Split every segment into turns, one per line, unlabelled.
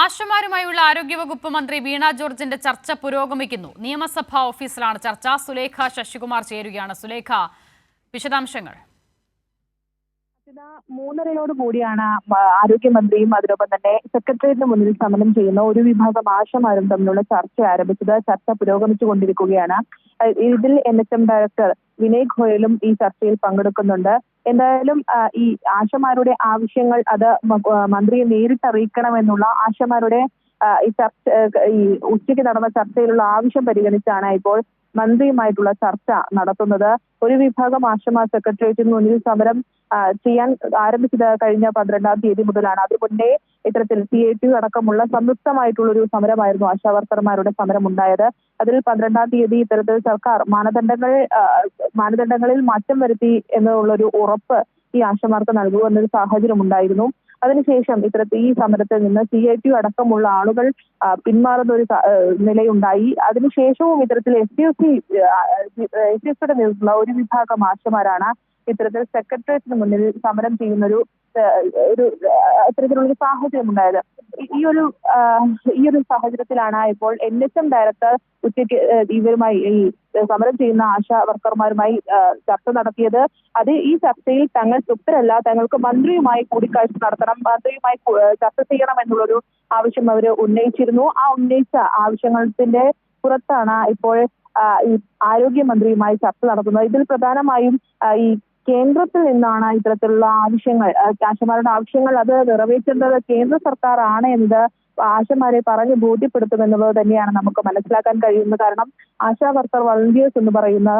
ആശമാരുമായുള്ള ആരോഗ്യവകുപ്പ് മന്ത്രി വീണ ജോർജിന്റെ ചർച്ച പുരോഗമിക്കുന്നു. നിയമസഭാ ഓഫീസിലാണ് ചർച്ച. സുലേഖ ശശികുമാർ ചേരുകയാണ്. സുലേഖ, വിശദാംശങ്ങൾ.
3:30 കൂടിയാണ് ആരോഗ്യമന്ത്രിയും അതിനൊപ്പം തന്നെ സെക്രട്ടേറിയറ്റിന് മുന്നിൽ സമരം ചെയ്യുന്ന ഒരു വിഭാഗം ആശമാരും തമ്മിലുള്ള ചർച്ച ആരംഭിച്ചത്. ചർച്ച പുരോഗമിച്ചുകൊണ്ടിരിക്കുകയാണ്. ഇതിൽ NHM ഡയറക്ടർ വിനയ് ഗോയലും ഈ ചർച്ചയിൽ പങ്കെടുക്കുന്നുണ്ട്. എന്തായാലും ഈ ആശമാരുടെ ആവശ്യങ്ങൾ അത് മന്ത്രിയെ നേരിട്ട് അറിയിക്കണമെന്നുള്ള ആശമാരുടെ ഈ ഉച്ചയ്ക്ക് നടന്ന ചർച്ചയിലുള്ള ആവശ്യം പരിഗണിച്ചാണ് ഇപ്പോൾ മന്ത്രിയുമായിട്ടുള്ള ചർച്ച നടത്തുന്നത്. ഒരു വിഭാഗം ആശമാർ സെക്രട്ടേറിയറ്റിന് മുന്നിൽ സമരം ചെയ്യാൻ ആരംഭിച്ചത് കഴിഞ്ഞ 12-ാം തീയതി മുതലാണ്. അത് മുന്നേ ഇത്തരത്തിൽ CITU അടക്കമുള്ള സംയുക്തമായിട്ടുള്ള ഒരു സമരമായിരുന്നു ആശാവർക്കർമാരുടെ സമരം ഉണ്ടായത്. അതിൽ 12-ാം തീയതി ഇത്തരത്തിൽ സർക്കാർ മാനദണ്ഡങ്ങളിൽ മാറ്റം വരുത്തി എന്നുള്ളൊരു ഉറപ്പ് ഈ ആശമാർക്ക് നൽകുമെന്നൊരു സാഹചര്യം ഉണ്ടായിരുന്നു. അതിനുശേഷം ഇത്തരത്തിൽ ഈ സമരത്തിൽ നിന്ന് CITU അടക്കമുള്ള ആളുകൾ പിന്മാറുന്ന ഒരു നിലയുണ്ടായി. അതിനുശേഷവും ഇത്തരത്തിൽ SUCയുടെ നേതൃത്വത്തിലുള്ള ഒരു വിഭാഗം ആശമാരാണ് ഇത്തരത്തിൽ സെക്രട്ടേറിയറ്റിന് മുന്നിൽ സമരം ചെയ്യുന്നൊരു ഇത്തരത്തിലുള്ളൊരു സാഹചര്യം ഉണ്ടായത്. ഈ ഒരു സാഹചര്യത്തിലാണ് ഇപ്പോൾ NHM ഡയറക്ടർ ഉച്ചയ്ക്ക് ഇവരുമായി ഈ സമരം ചെയ്യുന്ന ആശാ വർക്കർമാരുമായി ചർച്ച നടത്തിയത്. ഈ ചർച്ചയിൽ തങ്ങൾ തൃപ്തരല്ല, തങ്ങൾക്ക് മന്ത്രിയുമായി കൂടിക്കാഴ്ച നടത്തണം, മന്ത്രിയുമായി ചർച്ച ചെയ്യണം എന്നുള്ളൊരു ആവശ്യം അവർ ഉന്നയിച്ചിരുന്നു. ആ ഉന്നയിച്ച ആവശ്യങ്ങളുടെ പുറത്താണ് ഇപ്പോൾ ഈ ആരോഗ്യമന്ത്രിയുമായി ചർച്ച നടത്തുന്നത്. ഇതിൽ പ്രധാനമായും ഈ കേന്ദ്രത്തിൽ നിന്നാണ് ഇത്തരത്തിലുള്ള ആവശ്യങ്ങൾ, ആശമാരുടെ ആവശ്യങ്ങൾ അത് നിറവേറ്റേണ്ടത് കേന്ദ്ര സർക്കാർ ആണ് എന്നത് ആശമാരെ പറഞ്ഞ് ബോധ്യപ്പെടുത്തുമെന്നുള്ളത് തന്നെയാണ് നമുക്ക് മനസ്സിലാക്കാൻ കഴിയുന്നത്. കാരണം ആശാ വർക്കർ വളണ്ടിയേഴ്സ് എന്ന് പറയുന്ന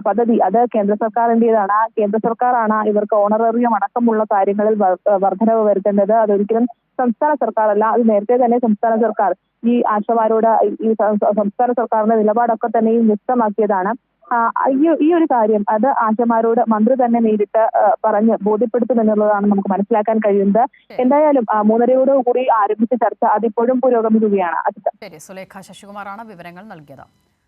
പദ്ധതി അത് കേന്ദ്ര സർക്കാരിൻ്റെതാണ്. കേന്ദ്ര സർക്കാരാണ് ഇവർക്ക് ഓണറേറിയം അടക്കമുള്ള കാര്യങ്ങളിൽ വർധനവ് വരുത്തേണ്ടത്. അതൊരിക്കലും സംസ്ഥാന സർക്കാരല്ല. അത് നേരത്തെ തന്നെ സംസ്ഥാന സർക്കാർ ഈ ആശമാരോട് ഈ സംസ്ഥാന സർക്കാരിന്റെ നിലപാടൊക്കെ തന്നെയും വ്യക്തമാക്കിയതാണ്. ഈ ഒരു കാര്യം അത് ആശമാരോട് മന്ത്രി തന്നെ നേരിട്ട് പറഞ്ഞ് ബോധ്യപ്പെടുത്തുമെന്നുള്ളതാണ് നമുക്ക് മനസ്സിലാക്കാൻ കഴിയുന്നത്. എന്തായാലും 3:30 കൂടി ആരംഭിച്ച ചർച്ച അതിപ്പോഴും പുരോഗമിക്കുകയാണ്.
സുലേഖ ശശികുമാറാണ് വിവരങ്ങൾ നൽകിയത്.